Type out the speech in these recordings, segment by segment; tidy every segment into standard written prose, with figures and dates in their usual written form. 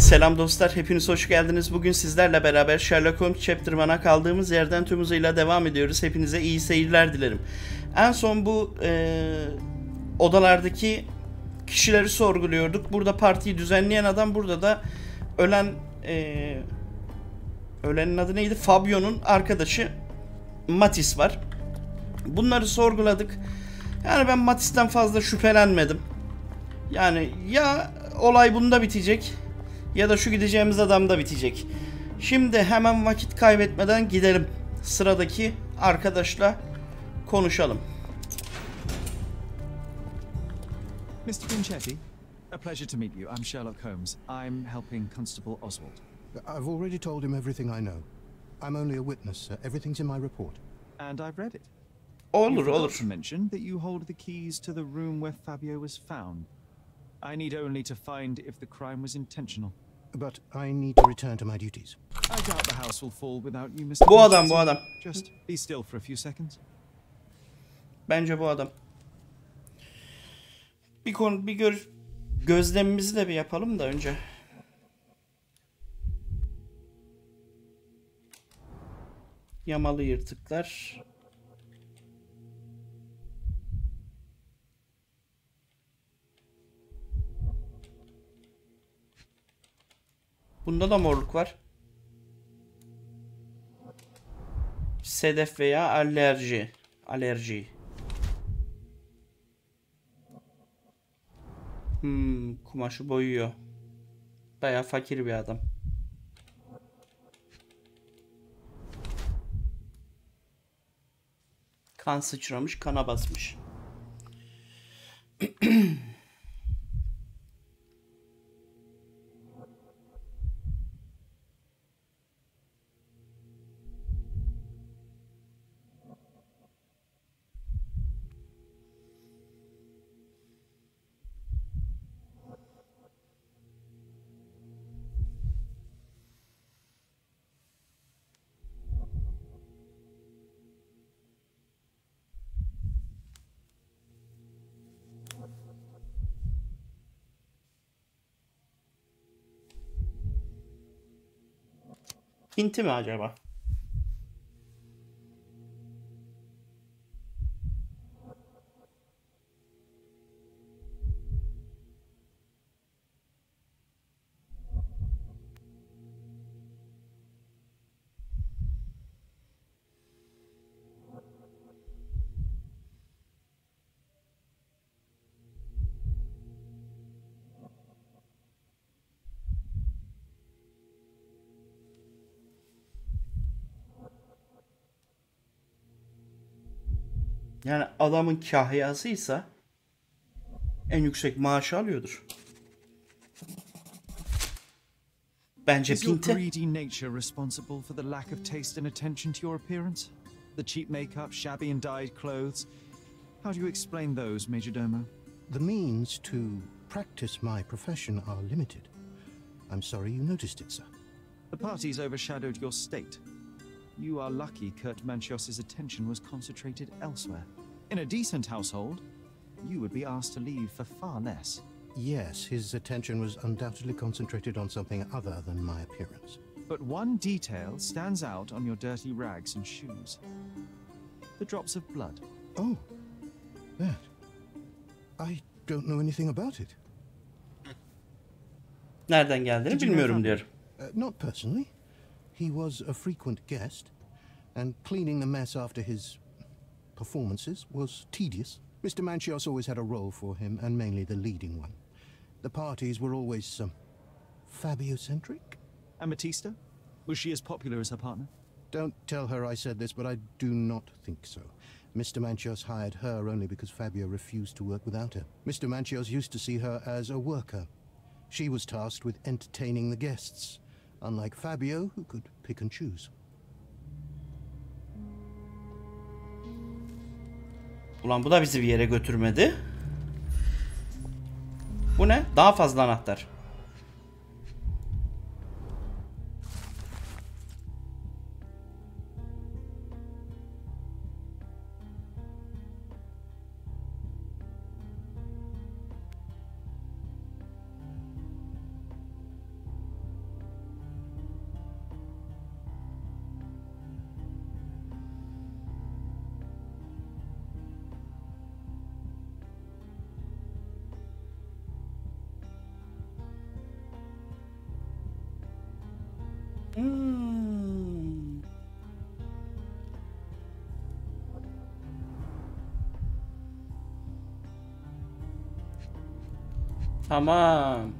Selam dostlar, hepiniz hoş geldiniz. Bugün sizlerle beraber Sherlock Holmes Chapter 1'a kaldığımız yerden tüm hızıyla devam ediyoruz. Hepinize iyi seyirler dilerim. En son bu odalardaki kişileri sorguluyorduk. Burada partiyi düzenleyen adam, burada da ölenin adı neydi? Fabio'nun arkadaşı Matis var. Bunları sorguladık. Yani ben Matis'ten fazla şüphelenmedim. Yani ya olay bunda bitecek ya da şu gideceğimiz adamda bitecek. Şimdi hemen vakit kaybetmeden gidelim. Sıradaki arkadaşla konuşalım. Mr. Vincetti, a pleasure to meet you. I'm Sherlock Holmes. I'm helping Constable Oswald. I've already told him everything I know. I'm only a witness, sir. Everything's in my report. And I've read it. Olur. You mentioned that you hold the keys to the room where Fabio was found. I need only to find if the crime was intentional. But I need to return to my duties. I doubt the house will fall without you, Mr. Bu adam. Just be still for a few seconds. Bence bu adam. Gözlemimizi de bir yapalım da önce. Yamalı yırtıklar. Bunda da morluk var. Sedef veya alerji. Kumaşı boyuyor. Bayağı fakir bir adam. Kan sıçramış, kana basmış. Hinti mi acaba? Yani adamın kahyasıysa en yüksek maaşı alıyordur. Bence Is your pinti. greedy nature responsible for the lack of taste and attention to your appearance? The cheap makeup, shabby and dyed clothes? How do you explain those, Majordomo? The means to practice my profession are limited. I'm sorry you noticed it, sir. The parties overshadowed your state. You are lucky Kurt Manchios's attention was concentrated elsewhere. In a decent household, you would be asked to leave for far less. Yes, his attention was undoubtedly concentrated on something other than my appearance. But one detail stands out on your dirty rags and shoes. The drops of blood. Oh, that. I don't know anything about it. Nereden geldiğini bilmiyorum diyor. Not personally. He was a frequent guest, and cleaning the mess after his performances was tedious. Mr. Manchios always had a role for him, and mainly the leading one. The parties were always Fabio-centric. And Batista? Was she as popular as her partner? Don't tell her I said this, but I do not think so. Mr. Manchios hired her only because Fabio refused to work without her. Mr. Manchios used to see her as a worker. She was tasked with entertaining the guests, unlike Fabio, who could pick and choose. Ulan bu da bizi bir yere götürmedi. Bu ne? Daha fazla anahtar. Hmm. Tamam.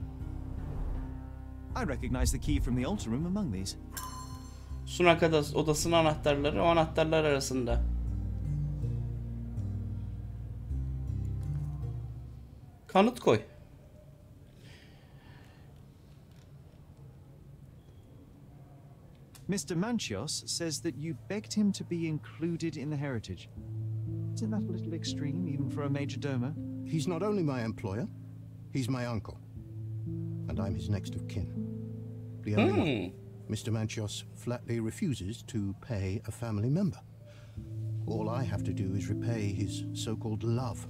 I recognize the key from the altar room among these. Sunak odasının anahtarları o anahtarlar arasında. Kanıt koy. Mr. Manchios says that you begged him to be included in the heritage. Isn't that a little extreme, even for a major domo? He's not only my employer, he's my uncle. And I'm his next of kin. The only Mr. Manchios flatly refuses to pay a family member. All I have to do is repay his so-called love.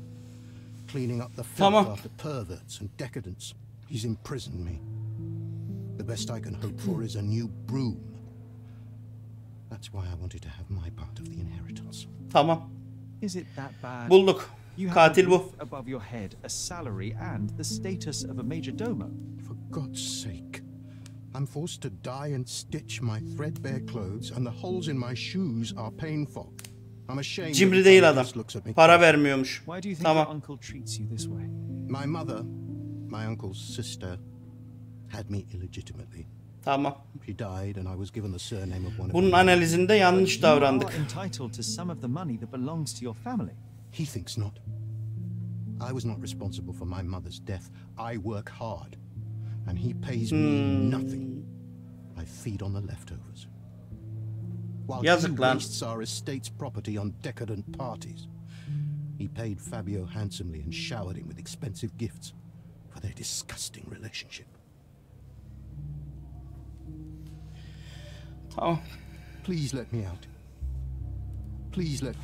Cleaning up the filth after perverts and decadents. He's imprisoned me. The best I can hope for is a new broom. That's why I wanted to have my part of the inheritance. Tamam. Is it that bad? Bulduk. You have Katil a bu. roof above your head, a salary, and the status of a major domo. For God's sake. I'm forced to dye and stitch my threadbare clothes, and the holes in my shoes are painful. I'm ashamed. Cimri değil adam. Para vermiyormuş. Why do you think Tamam. your uncle treats you this way? My mother, my uncle's sister, had me illegitimately. Tamam. She died, and I was given the surname of one of Bunun them. analizinde yanlış davrandık. You are entitled to some of the money that belongs to your family. He thinks not. I was not responsible for my mother's death. I work hard, and he pays me nothing. I feed on the leftovers. While Yazık he lan. wastes our estate's property on decadent parties. He paid Fabio handsomely and showered him with expensive gifts for their disgusting relationship. Tamam. Please let me out. Please let...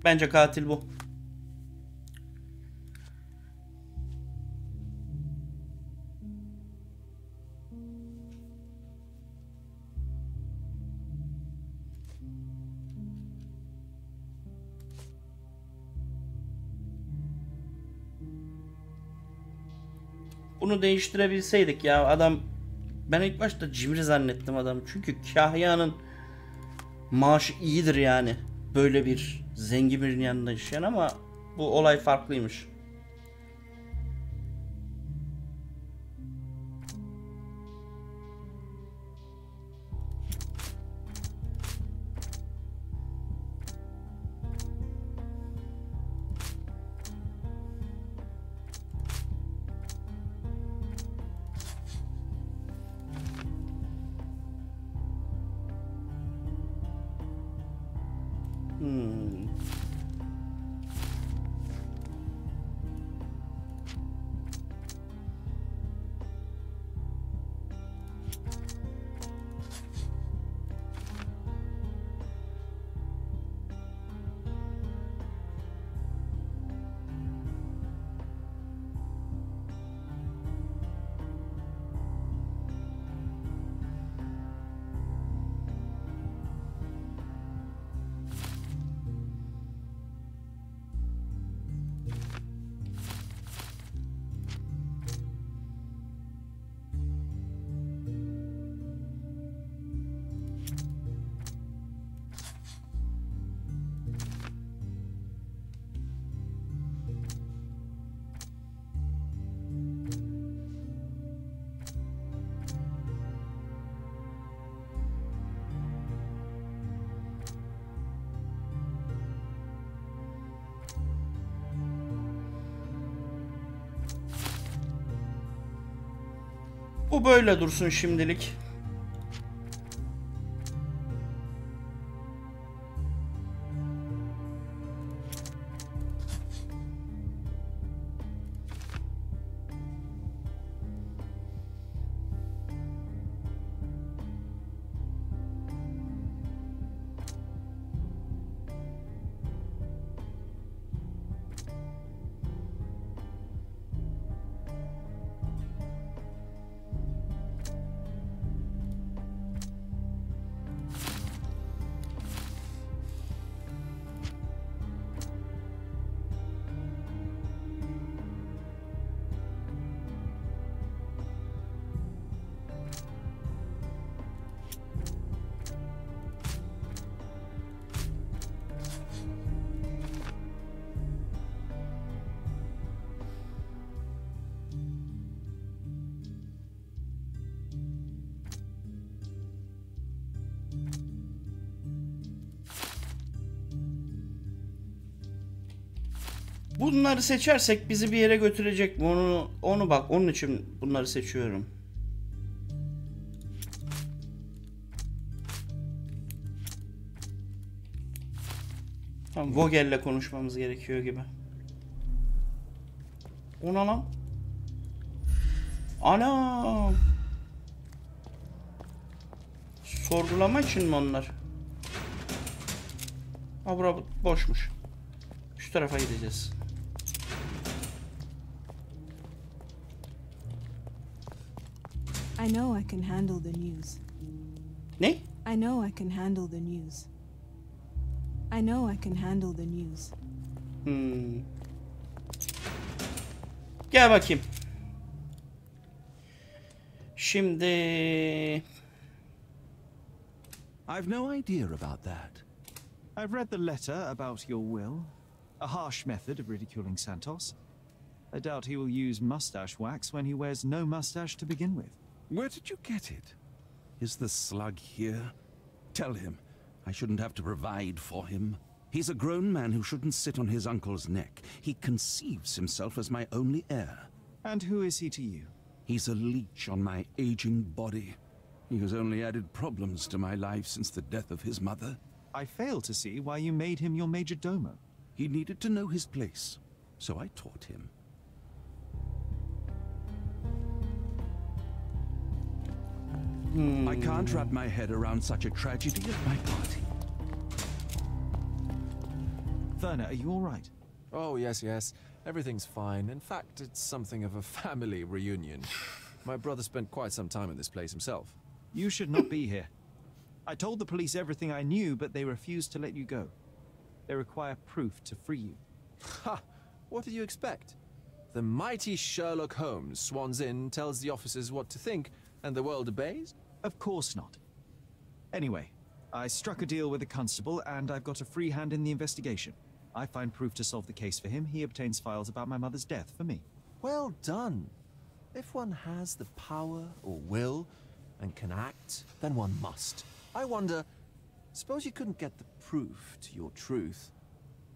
Bence katil bu. Bunu değiştirebilseydik ya adam, ben ilk başta cimri zannettim adam, çünkü Kahya'nın maaşı iyidir yani böyle bir zengin birinin yanında yaşayan, ama bu olay farklıymış. Bu böyle dursun şimdilik. Bunları seçersek bizi bir yere götürecek mi? Onu bak. Onun için bunları seçiyorum. Tamam, Vogel'le konuşmamız gerekiyor gibi. Ona lan. Ana. Sorgulama için mi onlar? Ha, bura boşmuş. Şu tarafa gideceğiz. I know I can handle the news. Ne? I know I can handle the news. I know I can handle the news. Gel bakayım. Şimdi I've no idea about that. I've read the letter about your will. A harsh method of ridiculing Santos. I doubt he will use mustache wax when he wears no mustache to begin with. Where did you get it? Is the slug here? Tell him I shouldn't have to provide for him. He's a grown man who shouldn't sit on his uncle's neck. He conceives himself as my only heir. And who is he to you? He's a leech on my aging body. He has only added problems to my life since the death of his mother. I fail to see why you made him your major domo. He needed to know his place, so I taught him. I can't wrap my head around such a tragedy at my party. Werner, are you all right? Oh, yes. Everything's fine. In fact, it's something of a family reunion. My brother spent quite some time in this place himself. You should not be here. I told the police everything I knew, but they refused to let you go. They require proof to free you. Ha! What did you expect? The mighty Sherlock Holmes swans in, tells the officers what to think, and the world obeys? Of course not. Anyway, I struck a deal with the constable, and I've got a free hand in the investigation. I find proof to solve the case for him. He obtains files about my mother's death for me. Well done. If one has the power or will and can act, then one must. I wonder, suppose you couldn't get the proof to your truth.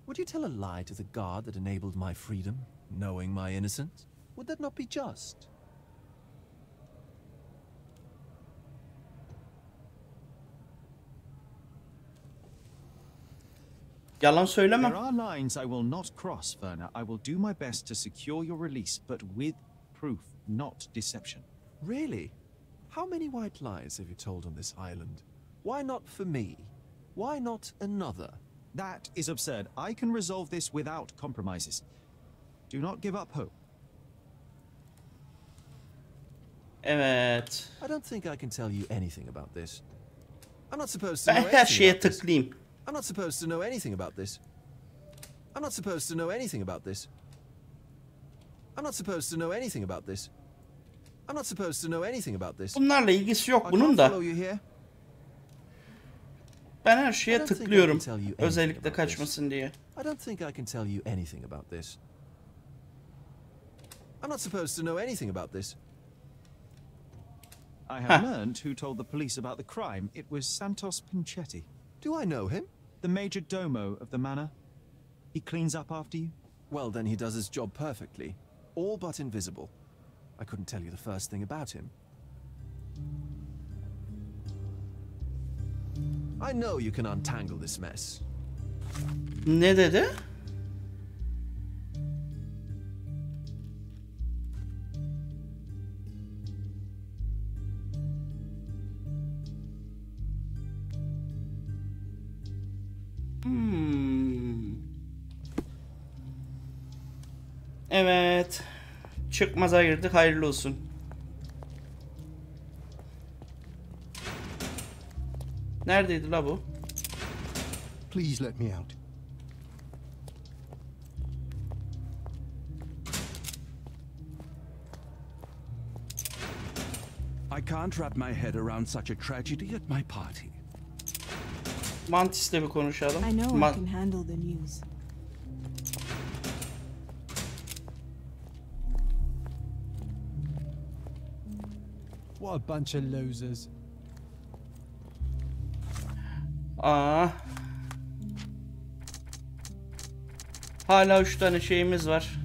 Would you tell a lie to the guard that enabled my freedom, knowing my innocence? Would that not be just? yalan söyleme. There are lines I will not cross, Werner. I will do my best to secure your release, but with proof, not deception. Really? How many white lies have you told on this island? Why not for me? Why not another? That is absurd. I can resolve this without compromises. Do not give up hope. Evet. I don't think I can tell you anything about this. I'm not supposed to know Ben her anything şeye about this. tıklayayım. I'm not supposed to know anything about this. I'm not supposed to know anything about this. I'm not supposed to know anything about this. I'm not supposed to know anything about this. Bunlarla ilgisi yok I bunun can't da. follow you here. Ben her şeye I don't think I tıklıyorum. can tell you anything Özellikle about kaçmasın diye. I don't think I can tell you anything about this. I'm not supposed to know anything about this. I have learned who told the police about the crime. It was Santos Pinchetti, Do I know him? the major domo of the manor. He cleans up after you. Well, then he does his job perfectly. All but invisible. I couldn't tell you the first thing about him. I know you can untangle this mess. Ne dedi? Evet. Çıkmaza girdik. Hayırlı olsun. Neredeydi la bu? Please let me out. I can't wrap my head around such a tragedy at my party. Mantis'le bir konuşalım. I know I can handle the news. What a bunch of losers. Aa. Hala 3 tane şeyimiz var.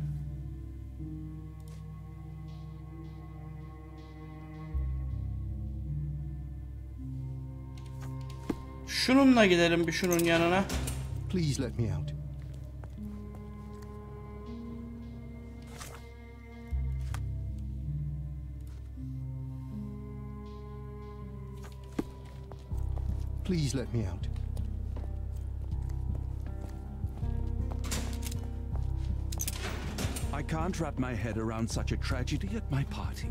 Şununla gidelim bir şunun yanına. Please let me out. Please let me out. I can't wrap my head around such a tragedy at my party.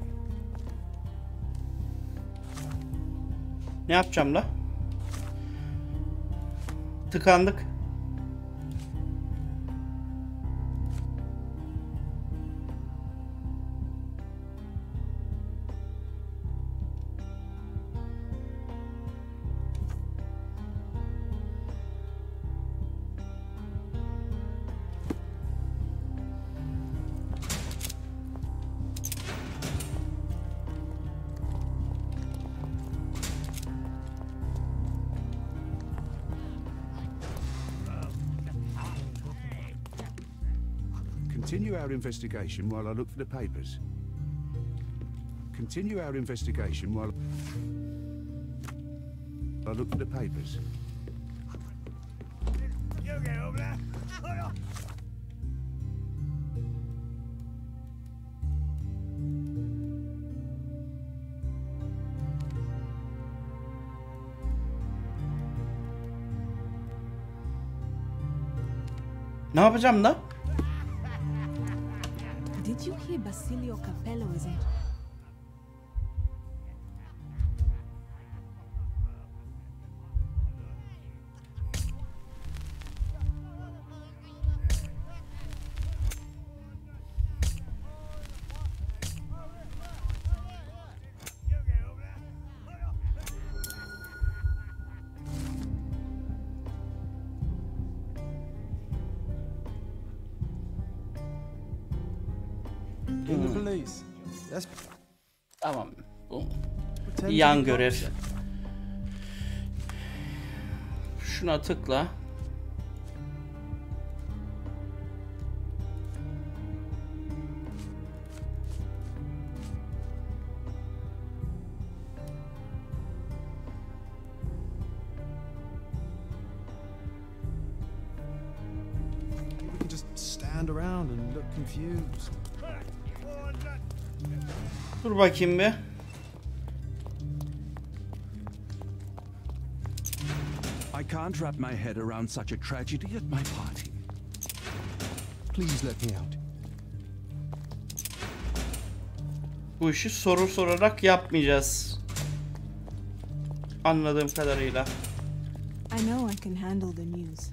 Ne yapacağım la? Tıkandık. Continue our investigation while I look for the papers. Continue our investigation while I look for the papers. Ne yapacağım da? Did you hear Basilio Capello is in? In the police. Yes. Tamam. Bu yan görev. Şuna tıkla. We can just stand around and look confused. Dur bakayım bir. I can't wrap my head around such a tragedy at my party. Please let me out. Bu işi soru sorarak yapmayacağız. Anladığım kadarıyla. I know I can handle the news.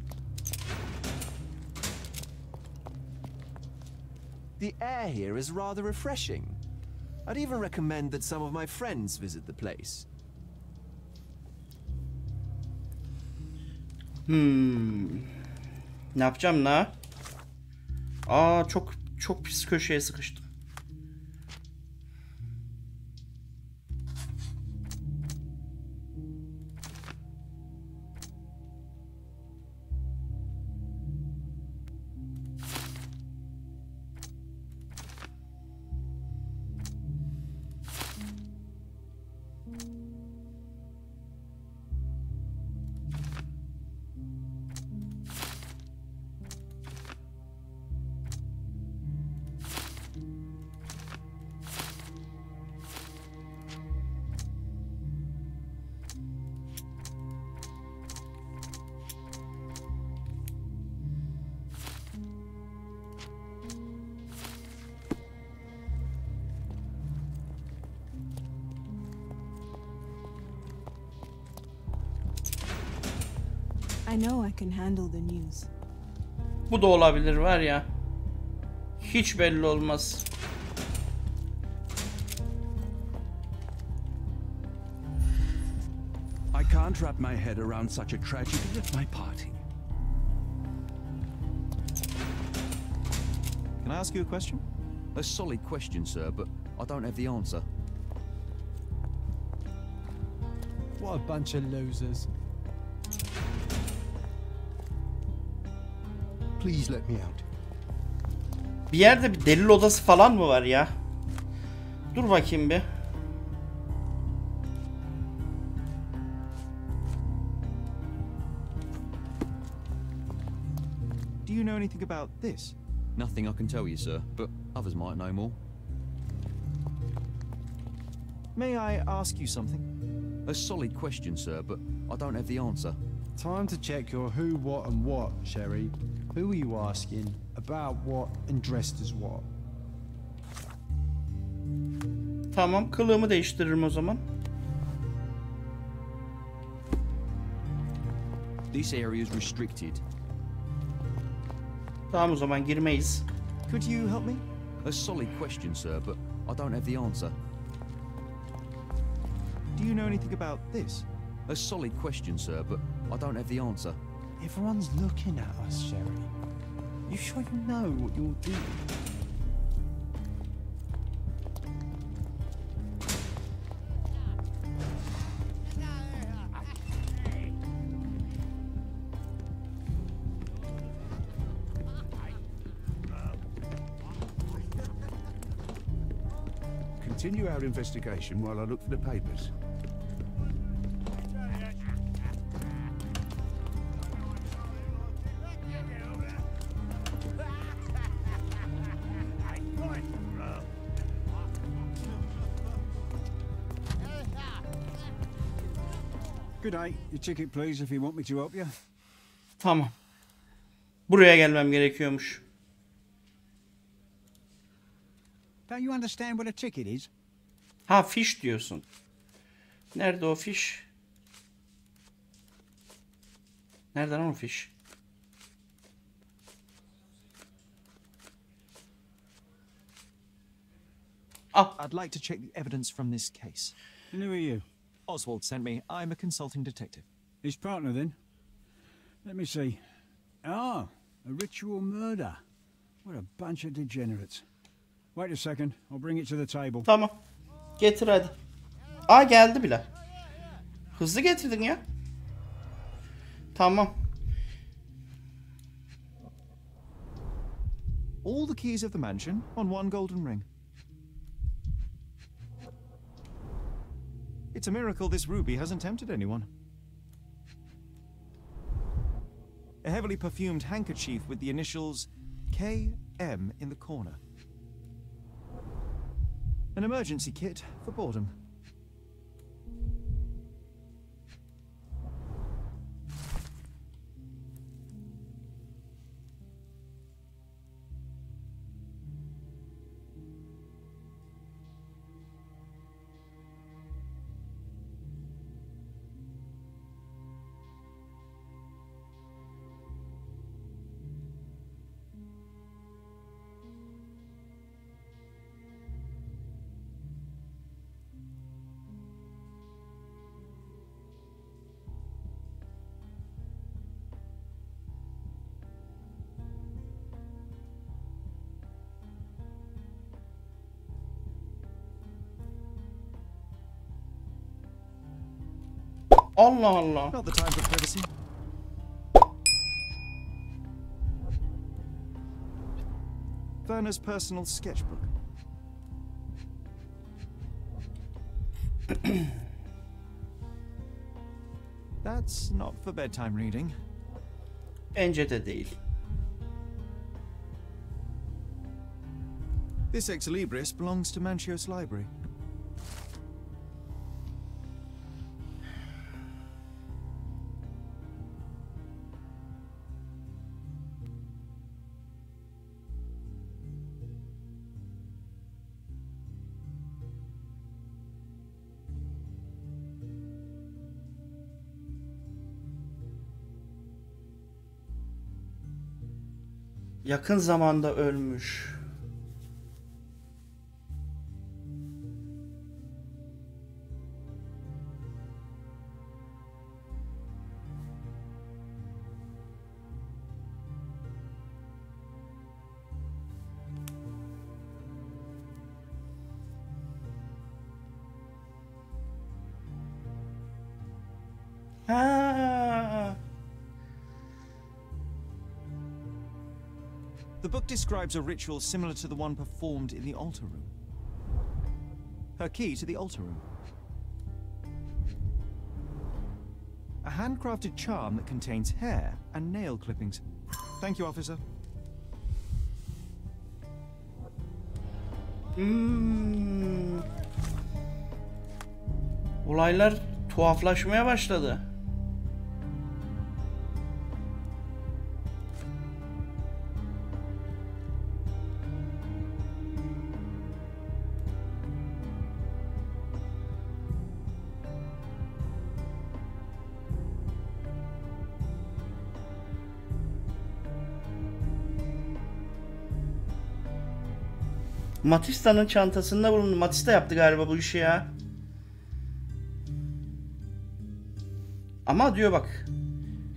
The air here is rather refreshing. I'd even recommend that some of my friends visit the place. Ne yapacağım la? Aa, çok pis köşeye sıkıştım. I know I can handle the news. Bu da olabilir var ya. Hiç belli olmaz. I can't wrap my head around such a tragedy at my party. Can I ask you a question? A solid question, sir, but I don't have the answer. What a bunch of losers. Please let me out. Bir yerde bir delil odası falan mı var ya? Dur bakayım bir. Do you know anything about this? Nothing I can tell you, sir, but others might know more. May I ask you something? A solid question, sir, but I don't have the answer. Time to check your who, what, and what, Sherry. Who are you asking? About what and dressed as what? Tamam, kılığımı değiştiririm o zaman. This area is restricted. Tamam, o zaman girmeyiz. Could you help me? A solid question, sir, but I don't have the answer. Do you know anything about this? A solid question, sir, but I don't have the answer. Everyone's looking at us, Sherry. You sure you know what you're doing? Continue our investigation while I look for the papers. Good day. Your ticket, please, if you want me to help you. Tamam. Buraya gelmem gerekiyormuş. Don't you understand what a ticket is? Ha, fiş diyorsun. Nerede o fiş? Nereden o fiş? Ah. I'd like to check the evidence from this case. And who are you? Oswald sent me. I'm a consulting detective. His partner, then? Let me see. Ah, a ritual murder. What a bunch of degenerates. Wait a second. I'll bring it to the table. Tamam. Getir hadi. Aa, geldi bile. Hızlı getirdin ya. Tamam. All the keys of the mansion on one golden ring. It's a miracle this ruby hasn't tempted anyone. A heavily perfumed handkerchief with the initials KM in the corner. An emergency kit for boredom. Allah Allah. Not the time for privacy. Werner's personal sketchbook. That's not for bedtime reading. Bence de değil. This ex libris belongs to Manchios Library. Yakın zamanda ölmüş. Ha. The book describes a ritual similar to the one performed in the altar room. Her key to the altar room. A handcrafted charm that contains hair and nail clippings. Thank you, officer. Olaylar tuhaflaşmaya başladı. Matista'nın çantasında bulundu. Matista yaptı galiba bu işi ya. Ama diyor bak.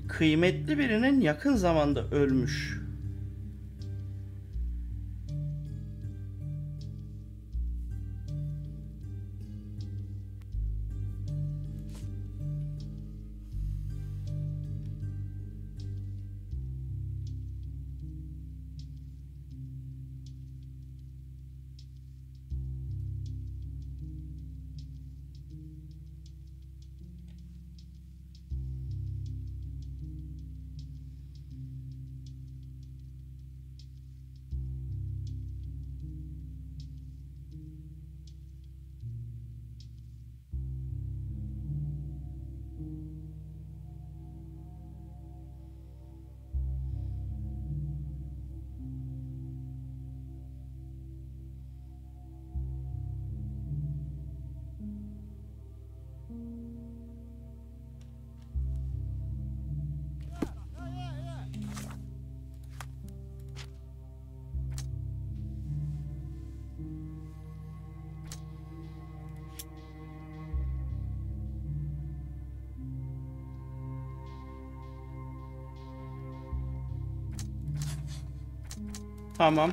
Kıymetli birinin yakın zamanda ölmüş. Tamam.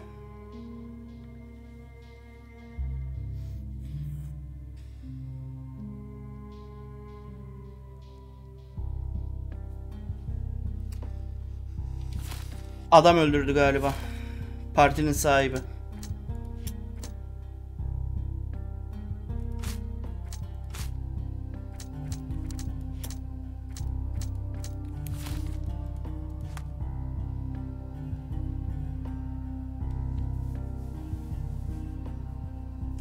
Adam öldürdü galiba. Partinin sahibi.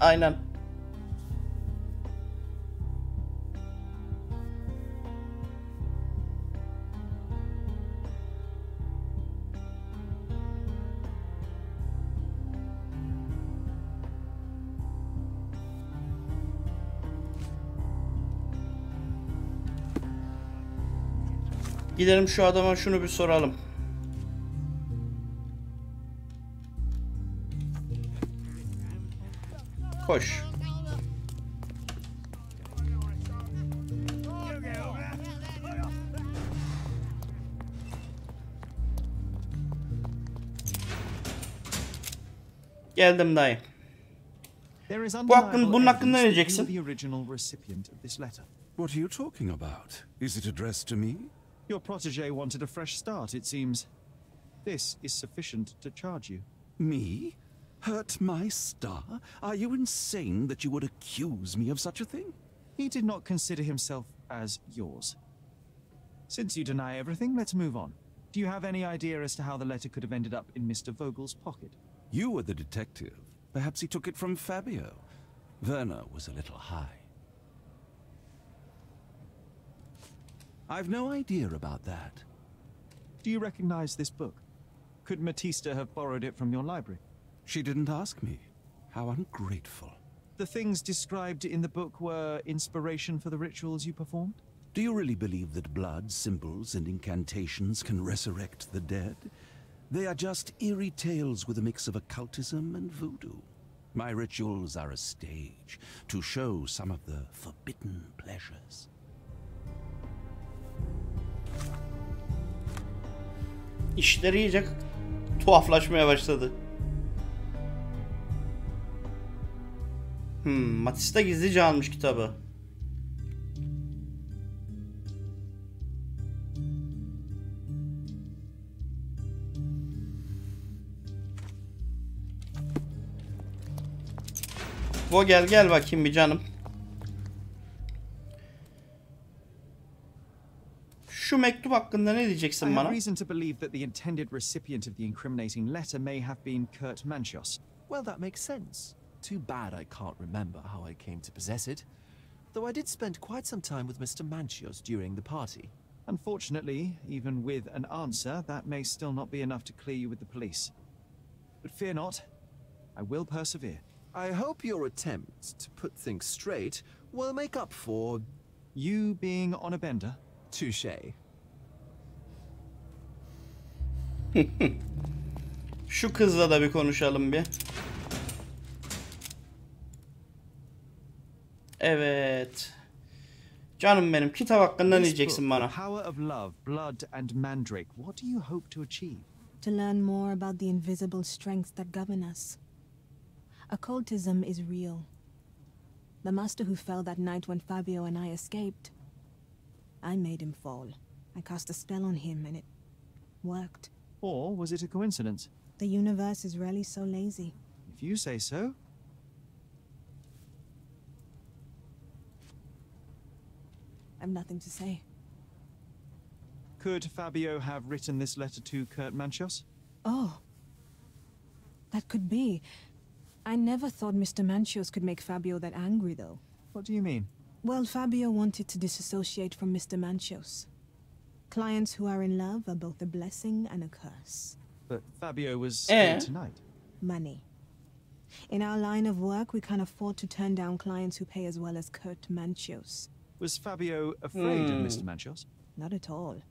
Aynen. Gidelim şu adama şunu bir soralım. Koş. Geldim dayı. Bunun hakkında ne diyeceksin? What are you talking about? Is it addressed to me? Your protege wanted a fresh start, it seems. This is sufficient to charge you. Me? Hurt my star? Are you insane that you would accuse me of such a thing? He did not consider himself as yours. Since you deny everything, let's move on. Do you have any idea as to how the letter could have ended up in Mr. Vogel's pocket? You were the detective. Perhaps he took it from Fabio. Werner was a little high. I've no idea about that. Do you recognize this book? Could Matista have borrowed it from your library? She didn't ask me. How ungrateful. The things described in the book were inspiration for the rituals you performed? Do you really believe that blood, symbols, and incantations can resurrect the dead? They are just eerie tales with a mix of occultism and voodoo. My rituals are a stage to show some of the forbidden pleasures. İşler iyice tuhaflaşmaya başladı. Matista gizlice almış kitabı. Vogel gel bakayım bir canım. Şu mektup hakkında ne diyeceksin I have bana? reason to believe that the intended recipient of the incriminating letter may have been Kurt Manchos. Well, that makes sense. Too bad I can't remember how I came to possess it. Though I did spend quite some time with Mr. Manchios during the party. Unfortunately, even with an answer, that may still not be enough to clear you with the police. But fear not, I will persevere. I hope your attempt to put things straight will make up for... You being on a bender? Touché. Şu kızla da bir konuşalım bir. Evet. Canım benim, kitap hakkında ne diyeceksin bana? Power of love, blood and mandrake. What do you hope to achieve? To learn more about the invisible strengths that govern us. Occultism is real. The master who fell that night when Fabio and I escaped, I made him fall. I cast a spell on him and it worked. Or was it a coincidence? The universe is rarely so lazy. If you say so. I've nothing to say. Could Fabio have written this letter to Kurt Manchos? Oh. That could be. I never thought Mr. Manchios could make Fabio that angry, though. What do you mean? Well, Fabio wanted to disassociate from Mr. Manchios. Clients who are in love are both a blessing and a curse. But Fabio was here tonight. Money. In our line of work, we can't afford to turn down clients who pay as well as Kurt Manchios. Was Fabio afraid of Mr. Manchos? Not at all.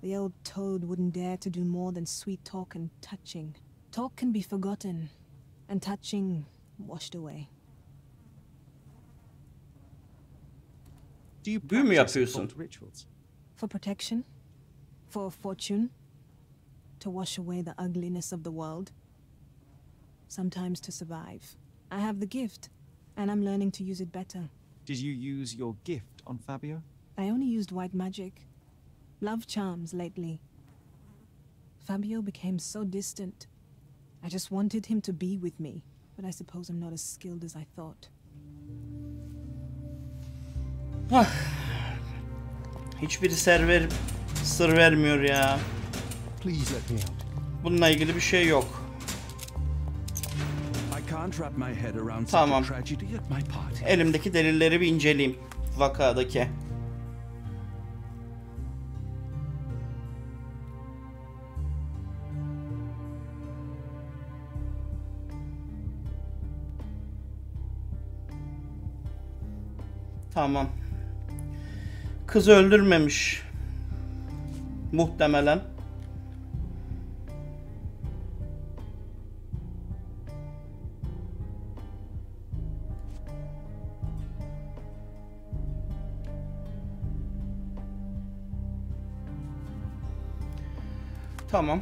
The old toad wouldn't dare to do more than sweet talk and touching. Talk can be forgotten, and touching washed away. Do you Büyü mü practice yapıyorsun? occult rituals? For protection? For fortune? To wash away the ugliness of the world? Sometimes to survive. I have the gift, and I'm learning to use it better. Did you use your gift on Fabio? I only used white magic. Love charms lately. Fabio became so distant. I just wanted him to be with me, but I suppose I'm not as skilled as I thought. Hiçbiri sır vermiyor ya. Please let me out. Bununla ilgili bir şey yok. I can't wrap my head around such Tamam. a tragedy at my party. Elimdeki delilleri bir inceleyeyim. Vakadaki. Tamam. Kızı öldürmemiş. Muhtemelen. Tamam.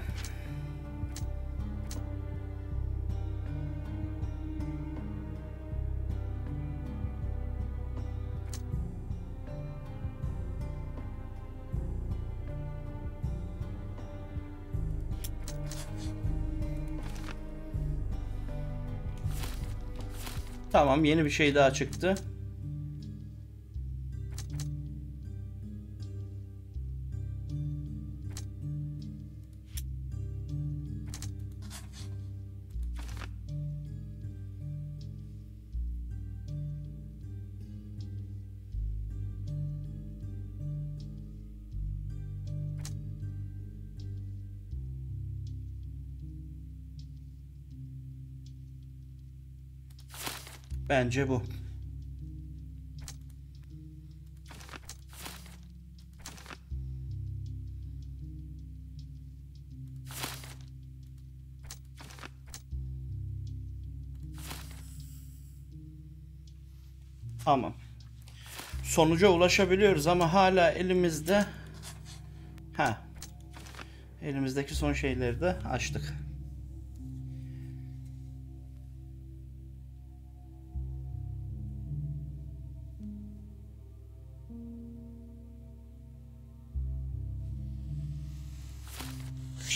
Tamam, yeni bir şey daha çıktı. Bence bu. Tamam. Sonuca ulaşabiliyoruz ama hala elimizde elimizdeki son şeyleri de açtık.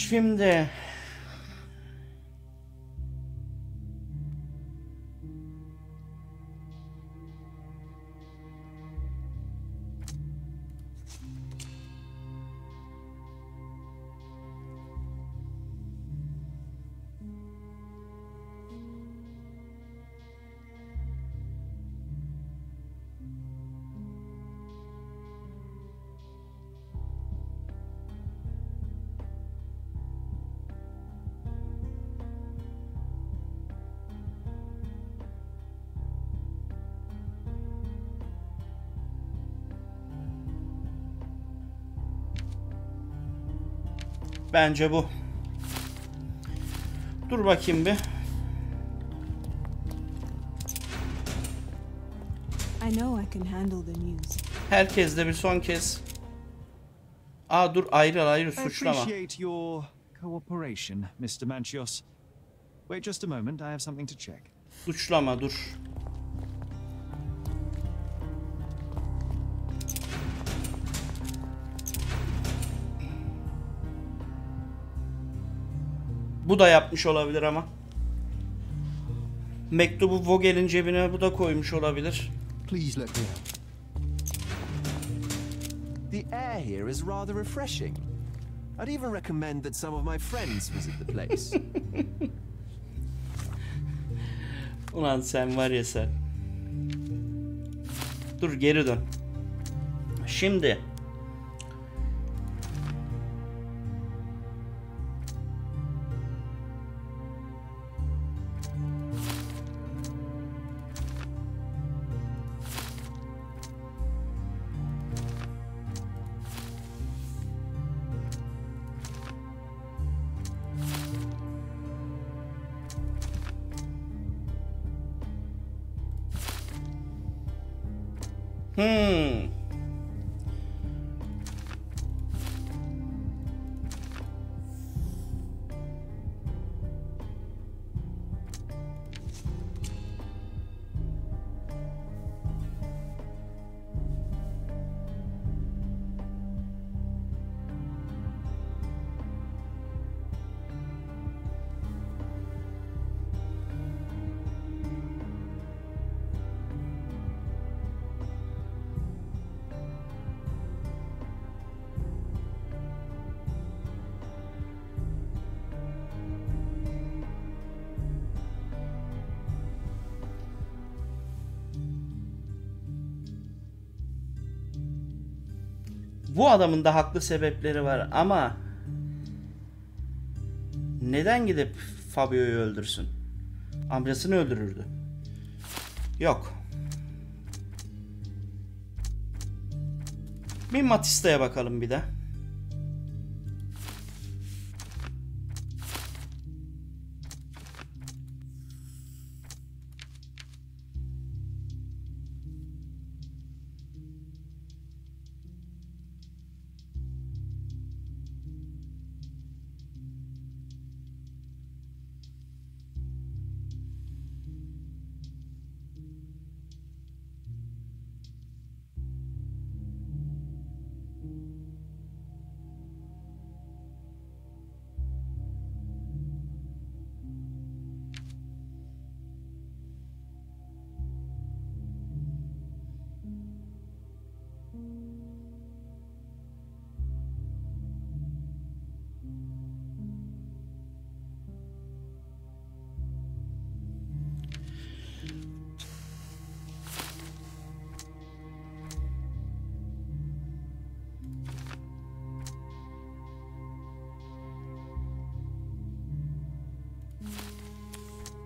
Şimdi Bence bu. Dur bakayım bir. I know I can handle the news. Herkes de bir son kez. Aa dur, ayrı I suçlama. appreciate your cooperation, Mr. Manchios. Wait just a moment, I have something to check. Suçlama dur. Bu da yapmış olabilir ama. Mektubu Vogel'in cebine bu da koymuş olabilir. Please let me out. The air here is rather refreshing. I'd even recommend that some of my friends visit the place. Ulan sen var ya sen. Dur geri dön. Şimdi. Bu adamın da haklı sebepleri var ama neden gidip Fabio'yu öldürsün? Amcasını öldürürdü. Yok. Bir Matista'ya bakalım bir de.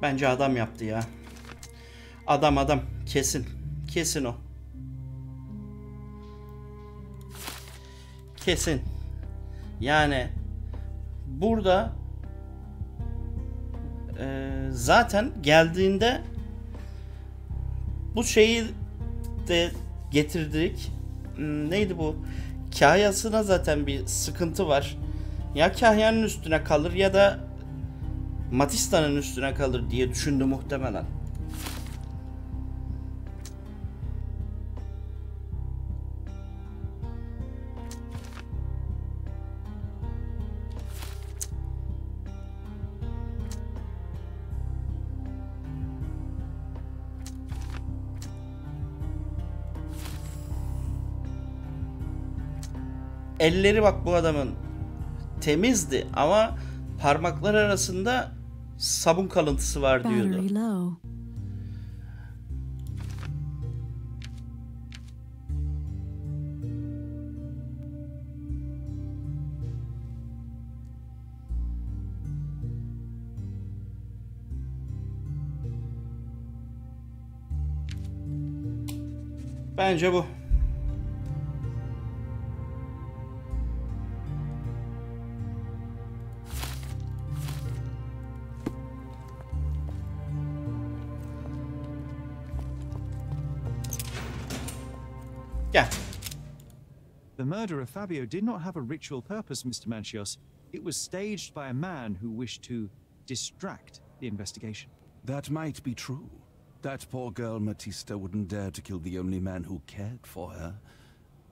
Bence adam yaptı ya. Adam. Kesin. Kesin o. Kesin. Yani burada zaten geldiğinde bu şeyi de getirdik. Neydi bu? Kahyasına zaten bir sıkıntı var. Ya kahyanın üstüne kalır ya da Matista'nın üstüne kalır diye düşündü muhtemelen. Elleri bak bu adamın temizdi ama parmaklar arasında sabun kalıntısı var diyordu. Bence bu. Gel. The murder of Fabio did not have a ritual purpose, Mr. Manchios. It was staged by a man who wished to distract the investigation. That might be true. That poor girl Matista wouldn't dare to kill the only man who cared for her.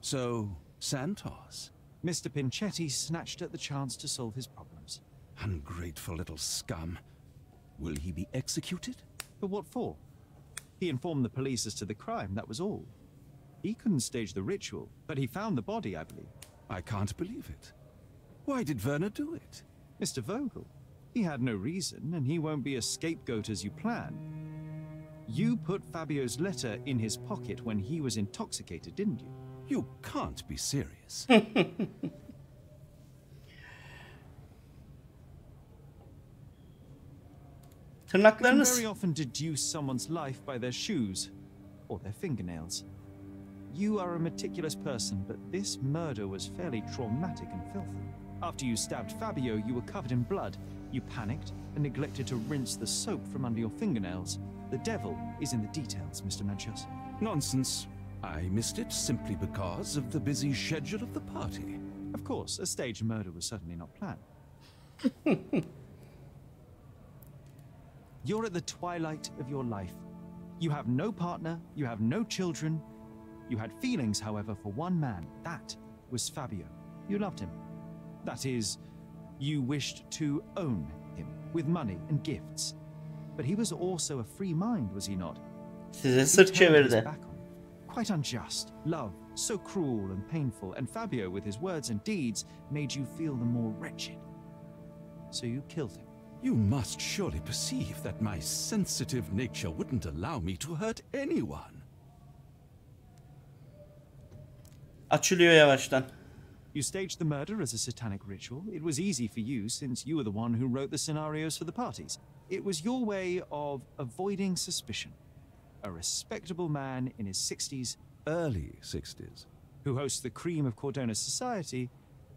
So, Santos. Mr. Pinchetti snatched at the chance to solve his problems. Ungrateful little scum. Will he be executed? But what for? He informed the police as to the crime, that was all. He couldn't stage the ritual, but he found the body, I believe. I can't believe it. Why did Werner do it? Mr. Vogel. He had no reason, and he won't be a scapegoat as you plan. You put Fabio's letter in his pocket when he was intoxicated, didn't you? You can't be serious. Tırnaklarınız. You can very often deduce someone's life by their shoes or their fingernails. You are a meticulous person, but this murder was fairly traumatic and filthy. After you stabbed Fabio, you were covered in blood. You panicked and neglected to rinse the soap from under your fingernails. The devil is in the details, Mr. Manchios. Nonsense. I missed it simply because of the busy schedule of the party. Of course, a staged murder was certainly not planned. You're at the twilight of your life. You have no partner, you have no children. You had feelings, however, for one man. That was Fabio. You loved him. That is, you wished to own him with money and gifts. But he was also a free mind, was he not? Size sırt çevirdi. Quite unjust. Love, so cruel and painful. And Fabio, with his words and deeds, made you feel the more wretched. So you killed him. You must surely perceive that my sensitive nature wouldn't allow me to hurt anyone. Açılıyor yavaştan. You staged the murder as a satanic ritual. It was easy for you since you were the one who wrote the scenarios for the parties. It was your way of avoiding suspicion. A respectable man in his 60s, Early 60s. who hosts the cream of Cordona's society,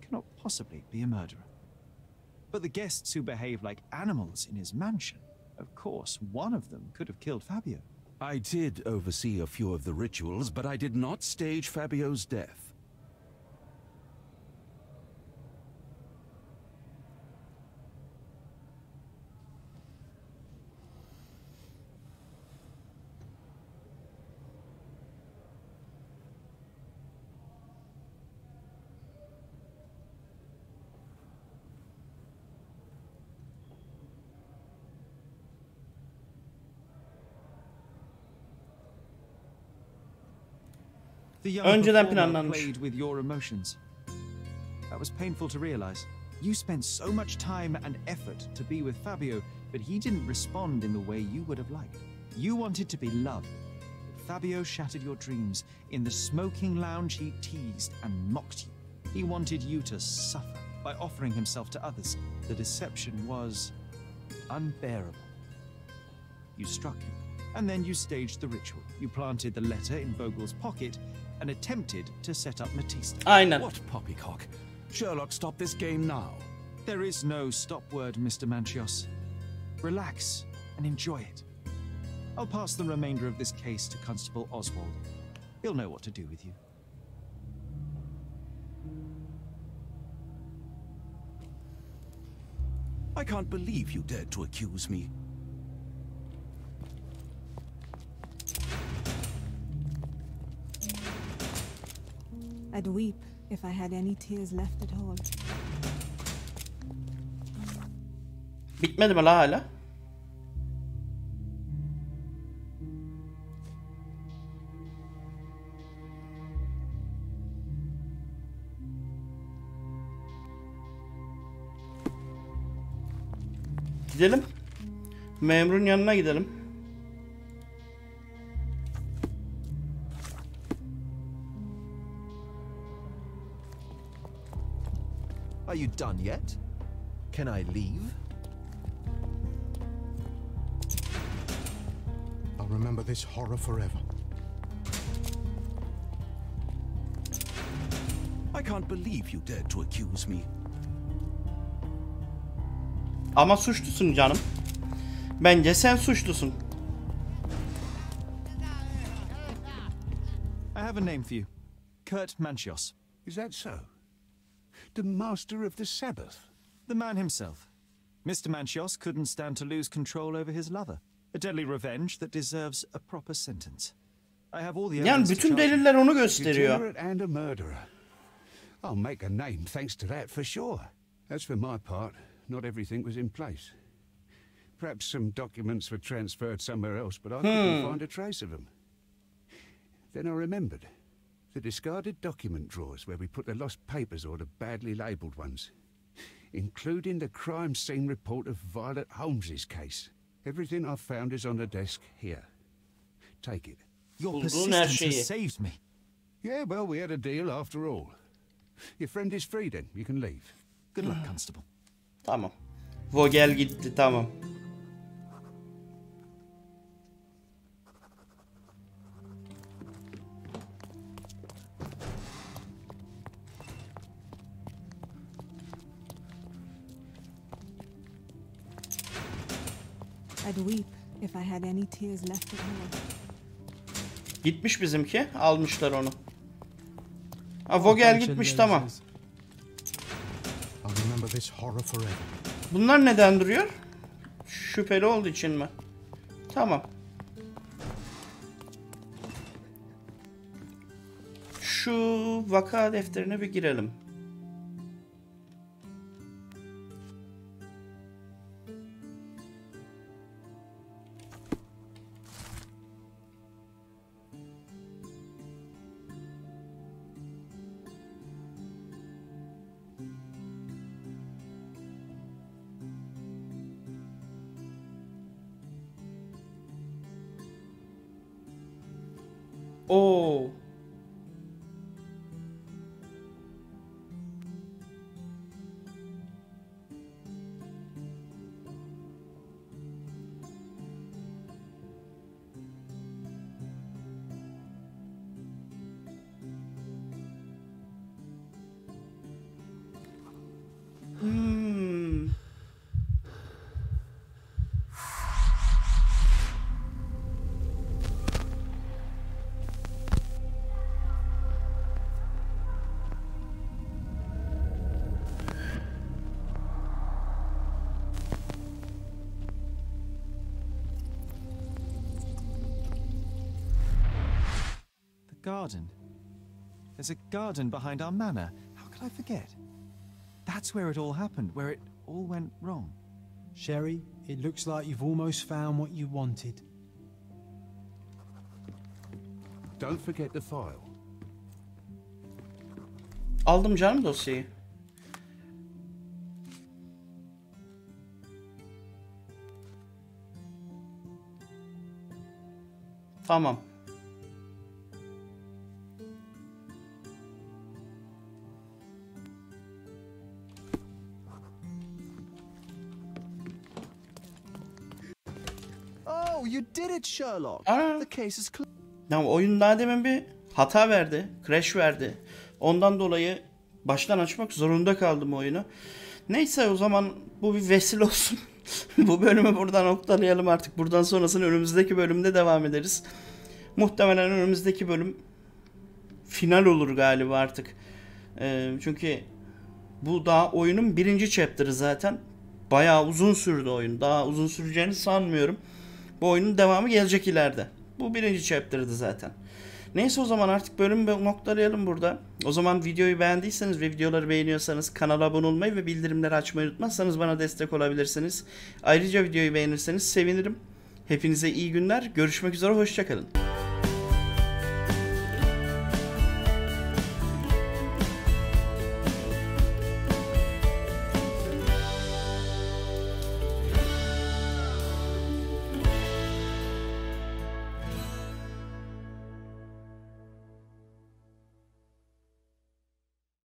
cannot possibly be a murderer. But the guests who behave like animals in his mansion, of course, one of them could have killed Fabio. I did oversee a few of the rituals, but I did not stage Fabio's death. The young Önceden performer planlanmış. played with your emotions. That was painful to realize. You spent so much time and effort to be with Fabio, but he didn't respond in the way you would have liked. You wanted to be loved, but Fabio shattered your dreams. In the smoking lounge, he teased and mocked you. He wanted you to suffer by offering himself to others. The deception was unbearable. You struck him, and then you staged the ritual. You planted the letter in Vogel's pocket and attempted to set up Matista. Aynen. What poppycock? Sherlock, stop this game now. There is no stop word, Mr. Manchios. Relax and enjoy it. I'll pass the remainder of this case to Constable Oswald. He'll know what to do with you. I can't believe you dared to accuse me. I'd weep if I had any tears left at all. Bitmedi mi la hala? Gidelim. Memurun yanına gidelim. Are you done yet? Can I leave? I'll remember this horror forever. I can't believe you dared to accuse me. Ama suçlusun canım. Bence sen suçlusun. I have a name for you. Kurt Manchios. Is that so? The master of the Sabbath? The man himself. Mr. Manchios couldn't stand to lose control over his lover. A deadly revenge that deserves a proper sentence. I have all the Yani bütün deliller onu gösteriyor. Degenerate and a murderer. I'll make a name thanks to that for sure. As for my part, not everything was in place. Perhaps some documents were transferred somewhere else, but I couldn't find a trace of them. Then I remembered. The discarded document drawers where we put the lost papers or the badly labelled ones. Including the crime scene report of Violet Holmes's case. Everything I've found is on the desk here. Take it. Your persistence has saved me. Yeah, well, we had a deal after all. Your friend is free then. You can leave. Good luck, Constable. Tamam. Vogel gitti, tamam. I'd weep if I had any tears left at all. Gitmiş bizimki. Almışlar onu. Ha, Vogel gitmiş, tamam. I'll remember this horror forever. Bunlar neden duruyor? Şüpheli olduğu için mi? Tamam. Şu vaka defterine bir girelim. Oo. Garden. There's a garden behind our manor. How could I forget? That's where it all happened, where it all went wrong. Sherry, it looks like you've almost found what you wanted. Don't forget the file. Aldım canım dosyayı. Tamam. Oh, you did it, Sherlock. The case is clear. Ya oyun daha demin bir hata verdi. Crash verdi. Ondan dolayı baştan açmak zorunda kaldım oyunu. Neyse, o zaman bu bir vesile olsun. Bu bölümü buradan noktalayalım artık. Buradan sonrasını önümüzdeki bölümde devam ederiz. Muhtemelen önümüzdeki bölüm final olur galiba artık. Çünkü bu daha oyunun birinci chapter'ı zaten. Bayağı uzun sürdü oyun. Daha uzun süreceğini sanmıyorum. Bu oyunun devamı gelecek ileride. Bu birinci chapter'dı zaten. Neyse, o zaman artık bölümü noktalayalım burada. O zaman videoyu beğendiyseniz ve videoları beğeniyorsanız kanala abone olmayı ve bildirimleri açmayı unutmazsanız bana destek olabilirsiniz. Ayrıca videoyu beğenirseniz sevinirim. Hepinize iyi günler. Görüşmek üzere. Hoşça kalın.